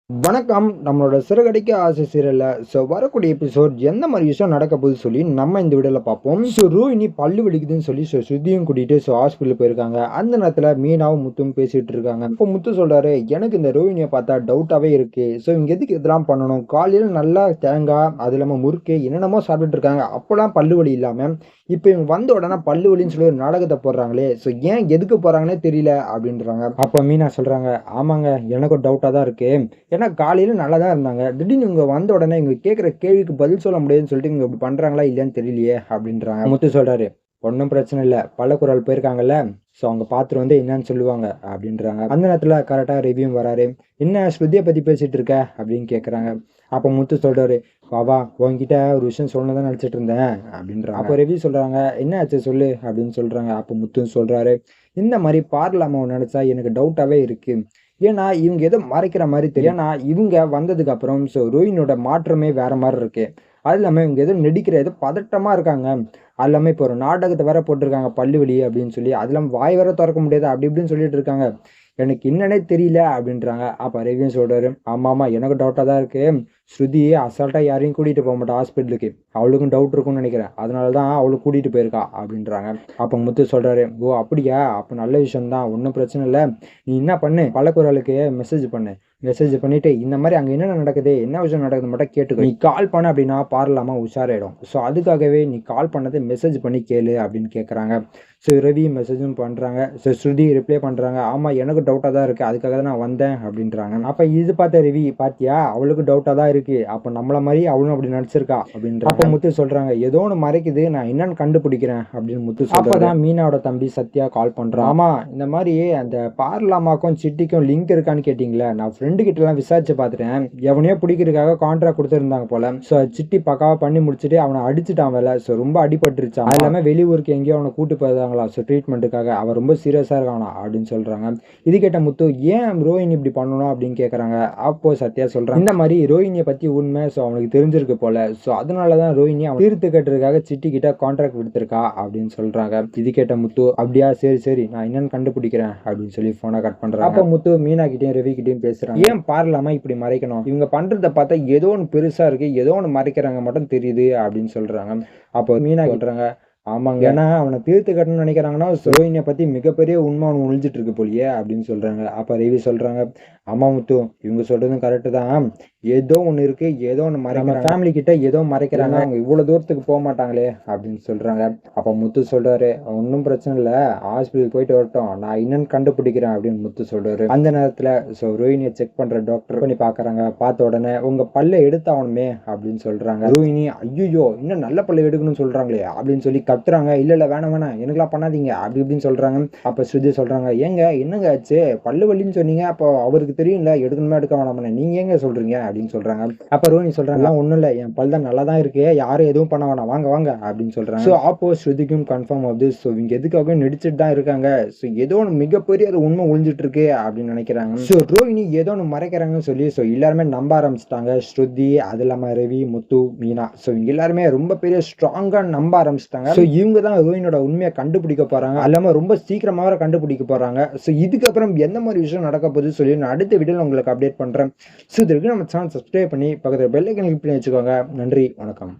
வணக்கம். நம்மளோட சிறகடிக்க ஆசை சீரியல்ல வரக்கூடிய எபிசோட் எந்த மாதிரி விஷயம் நடக்க போகுது சொல்லி நம்ம இந்த வீடியோல பார்ப்போம். ரோஹிணி பல்லு வலிக்குதுன்னு சொல்லி ஸ்ருதியும் கூட்டிட்டு ஹாஸ்பிட்டல் போயிருக்காங்க. அந்த நேரத்துல மீனாவும் முத்தும் பேசிட்டு இருக்காங்க. இப்போ முத்து சொல்றாரு, எனக்கு இந்த ரோஹிணியை பார்த்தா டவுட்டாவே இருக்கு. இவங்க எதுக்கு இதெல்லாம் பண்ணணும்? காலையில நல்லா தேங்காய், அது இல்லாம முறுக்கு என்னென்னமோ சாப்பிட்டுட்டு இருக்காங்க. அப்பெல்லாம் பல்லு வலி இல்லாம இப்போ இவங்க வந்த உடனே பல்லு வலின்னு சொல்லி ஒரு நாடகத்தை போடுறாங்களே, ஏன் எதுக்கு போறாங்கன்னே தெரியல அப்படின்றாங்க. அப்ப மீனா சொல்றாங்க, ஆமாங்க, எனக்கும் டவுட்டா தான் இருக்கு. ஏன்னா காலையில நல்லா தான் இருந்தாங்க. திடீர்னு இவங்க வந்த உடனே இவங்க கேட்குற கேள்விக்கு பதில் சொல்ல முடியாதுன்னு சொல்லிட்டு இவங்க இப்படி பண்றாங்களா இல்லையான்னு தெரியலையே அப்படின்றாங்க. முத்து சொல்றாரு, ஒன்றும் பிரச்சனை இல்லை, பள்ளக்குறள் போயிருக்காங்கல்ல, அவங்க பார்த்துட்டு வந்து என்னன்னு சொல்லுவாங்க அப்படின்றாங்க. அந்த நேரத்தில் கரெக்டாக ரிவ்யூ வராரு. என்ன ஸ்ருதியை பற்றி பேசிட்டு இருக்க அப்படின்னு கேட்குறாங்க. அப்போ முத்து சொல்றாரு, வா உன்கிட்ட ஒரு விஷயம் சொல்லணும் நினச்சிட்டு இருந்தேன் அப்படின்றாங்க. அப்போ ரிவ்யூ சொல்றாங்க, என்ன ஆச்சு சொல்லு அப்படின்னு சொல்றாங்க. அப்போ முத்து சொல்றாரு, இந்த மாதிரி பார்லாமா நினைச்சா எனக்கு டவுட்டாவே இருக்கு. ஏன்னா இவங்க ஏதோ மறைக்கிற மாதிரி தெரியும். ஏன்னா இவங்க வந்ததுக்கு அப்புறம் ரோஹினோட மாற்றமே வேற மாதிரி இருக்கு. அது இல்லாமல் இவங்க ஏதோ நடிக்கிற ஏதோ பதட்டமா இருக்காங்க. அது இல்லாமல் இப்போ ஒரு நாடகத்தை வேற போட்டிருக்காங்க பல்லு வலி அப்படின்னு சொல்லி, அது இல்லாமல் வாய் வேற திறக்க முடியாது அப்படி இப்படின்னு சொல்லிட்டு இருக்காங்க. எனக்கு என்னன்னே தெரியல அப்படின்றாங்க. அப்போ ரவியும் சொல்றாரு, ஆமாம் எனக்கு டவுட்டாக தான் இருக்கு. ஸ்ருதி அசால்ட்டாக யாரையும் கூட்டிகிட்டு போக மாட்டா ஹாஸ்பிட்டலுக்கு. அவளுக்கும் டவுட் இருக்கும்னு நினைக்கிறேன், அதனால தான் அவளை கூட்டிகிட்டு போயிருக்கா அப்படின்றாங்க. அப்போ முத்து சொல்கிறாரு, ஓ அப்படியா, அப்போ நல்ல விஷயம்தான், ஒன்றும் பிரச்சனை இல்லை. நீ என்ன பண்ணு, பழக்குறளுக்கு மெசேஜ் பண்ணு. மெசேஜ் பண்ணிவிட்டு இந்த மாதிரி அங்கே என்னென்ன நடக்குது, என்ன விஷயம் நடக்குது மட்டும் கேட்டுக்கோ. நீ கால் பண்ண அப்படின்னா பார்லாமா உஷாராயிடும். அதுக்காகவே நீ கால் பண்ணது மெசேஜ் பண்ணி கேளு அப்படின்னு கேட்குறாங்க. ரவி மெசேஜும் பண்ணுறாங்க. ஸ்ருதி ரிப்ளை பண்ணுறாங்க, ஆமாம் எனக்கு டவுட்டாக தான் இருக்குது, அதுக்காக தான் நான் வந்தேன் அப்படின்றாங்க. அப்போ இது பார்த்த ரவி, பார்த்தியா அவளுக்கு டவுட்டாக தான் இருக்குது, அப்போ நம்மள மாதிரி அவளும் அப்படி நடிச்சிருக்கா அப்படின்ற. அப்போ முத்து சொல்கிறாங்க, ஏதோ ஒன்று மறைக்குது, நான் என்னன்னு கண்டுபிடிக்கிறேன் அப்படின்னு முத்து. அப்போ தான் மீனாவோட தம்பி சத்யா கால் பண்ணுறான். ஆமாம், இந்த மாதிரி அந்த பார்லாமாக்கும் சிட்டிக்கும் லிங்க் இருக்கான்னு கேட்டிங்களே, நான் ஃப்ரெண்டு கிட்டலாம் விசாரிச்சு பார்த்துட்டேன். எவனையோ பிடிக்கிறதுக்காக கான்ட்ராக்ட் கொடுத்துருந்தாங்க போல. சிட்டி பக்காவாக பண்ணி முடிச்சுட்டு அவனை அடிச்சுட்டான் வேலை. ரொம்ப அடிபட்டுருச்சான். அது இல்லாமல் வெளியூருக்கு எங்கேயோ அவனை கூட்டு போயிருந்தாங்க ட்ரீட்மெண்ட்டுக்காக. அவன் ரொம்ப சீரியஸாக இருக்கானா அப்படின்னு சொல்கிறாங்க. இது கேட்ட முத்து, ஏன் ரோஹினி இப்படி பண்ணணும் அப்படின்னு கேட்குறாங்க. அப்போ சத்யா சொல்கிறான், இந்த மாதிரி ரோஹினியை பற்றி உண்மை அவனுக்கு தெரிஞ்சிருக்கு போல. அதனால தான் ரோஹினி அவன் தீர்த்து கட்டுறதுக்காக சிட்டி கிட்ட கான்ட்ராக்ட் கொடுத்துருக்கா அப்படின்னு சொல்கிறாங்க. இது கேட்ட முத்து, அப்படியா, சரி சரி, நான் என்னன்னு கண்டுபிடிக்கிறேன் அப்படின்னு சொல்லி ஃபோனை கட் பண்ணுறாங்க. அப்போ முத்து மீனா கிட்டையும் ரவி கிட்டையும் பேசுகிறாங்க. ஏன் பார்லாமா இப்படி மறைக்கணும்? இவங்க பண்ணுறத பார்த்தா ஏதோ ஒன்று பெருசாக இருக்குது, ஏதோ ஒன்று மறைக்கிறாங்க மட்டும் தெரியுது அப்படின்னு சொல்கிறாங்க. அப்போ மீனா சொல்கிறாங்க, ஆமாங்க, ஏன்னா அவனை தீர்த்து கட்டணும்னு நினைக்கிறாங்கன்னா ரோஹினியை பற்றி மிகப்பெரிய உண்மை அவனு ஒழிஞ்சிட்டு இருக்கு போலியே அப்படின்னு சொல்கிறாங்க. அப்போ ரவி சொல்கிறாங்க, ஆமா முத்து, இவங்க சொல்கிறதும் கரெக்டு தான். ஏதோ ஒன்று இருக்குது, ஏதோ ஒன்று மறைக்கிறாங்க, ஃபேமிலி கிட்ட ஏதோ மறைக்கிறாங்க, அவங்க இவ்வளோ தூரத்துக்கு போக மாட்டாங்களே அப்படின்னு சொல்கிறாங்க. அப்போ முத்து சொல்கிறாரு, ஒன்றும் பிரச்சனை இல்லை, ஹாஸ்பிட்டல் போயிட்டு வரட்டும், நான் என்னன்னு கண்டுபிடிக்கிறேன் அப்படின்னு முத்து சொல்கிறாரு. அந்த நேரத்தில் ரோஹினியை செக் பண்ணுற டாக்டர் பண்ணி பார்க்குறாங்க. பார்த்த உடனே உங்கள் பல்லை எடுத்தாகணுமே அப்படின்னு சொல்கிறாங்க. ரோஹினி, ஐயோ இன்னும் நல்ல பல்லை எடுக்கணும்னு சொல்கிறாங்களே அப்படின்னு சொல்லி கத்துறாங்க. இல்லை வேணாம் எனக்குலாம் பண்ணாதீங்க அப்படி இப்படின்னு சொல்கிறாங்க. அப்போ ஸ்ருதி சொல்கிறாங்க, ஏங்க என்னங்க ஆச்சு, பல்லு வலின்னு சொன்னீங்க, அப்போ அவருக்கு தெரியும்ல எடுக்கணுமே எடுக்க வேணாமனே, நீங்கள் ஏங்க சொல்கிறீங்க அப்படின்னு சொல்கிறாங்க. அப்போ ரோஹினி சொல்கிறாங்க, ஒன்றும் இல்லை, என் பல் தான் நல்லா தான் இருக்கு, யாரும் எதுவும் பண்ண வேணாம், வாங்க வாங்க அப்படின்னு சொல்கிறாங்க. அப்போ ஸ்ருதிக்கும் கன்ஃபார்ம் ஆகுது. இவங்க எதுக்காக நடிச்சுட்டு தான் இருக்காங்க, ஏதோ ஒன்று மிகப்பெரிய ஒரு உண்மை ஒழிஞ்சிட்டு இருக்கு அப்படின்னு நினைக்கிறாங்க. ரோஹினி ஏதோ ஒன்று மறைக்கிறாங்கன்னு சொல்லி எல்லாருமே நம்ப ஆரம்பிச்சிட்டாங்க. ஸ்ருதி, அது இல்லாமல் ரவி, முத்து, மீனா, இவங்க எல்லாருமே ரொம்ப பெரிய ஸ்ட்ராங்காக நம்ப ஆரம்பிச்சிட்டாங்க. இவங்க தான் ரோஹினியோட உண்மையை கண்டுபிடிக்க போறாங்க, அல்லாம ரொம்ப சீக்கிரமாக கண்டுபிடிக்க போறாங்க. இதுக்கப்புறம் எந்த மாதிரி விஷயம் நடக்க போகுது சொல்லி நான் அடுத்த வீடியோல உங்களுக்கு அப்டேட் பண்றேன். இதற்கு நம்ம சேனல் சப்ஸ்கிரைப் பண்ணி பக்கத்தில் பெல் ஐகான் கிளிக் பண்ணி வச்சுக்கோங்க. நன்றி, வணக்கம்.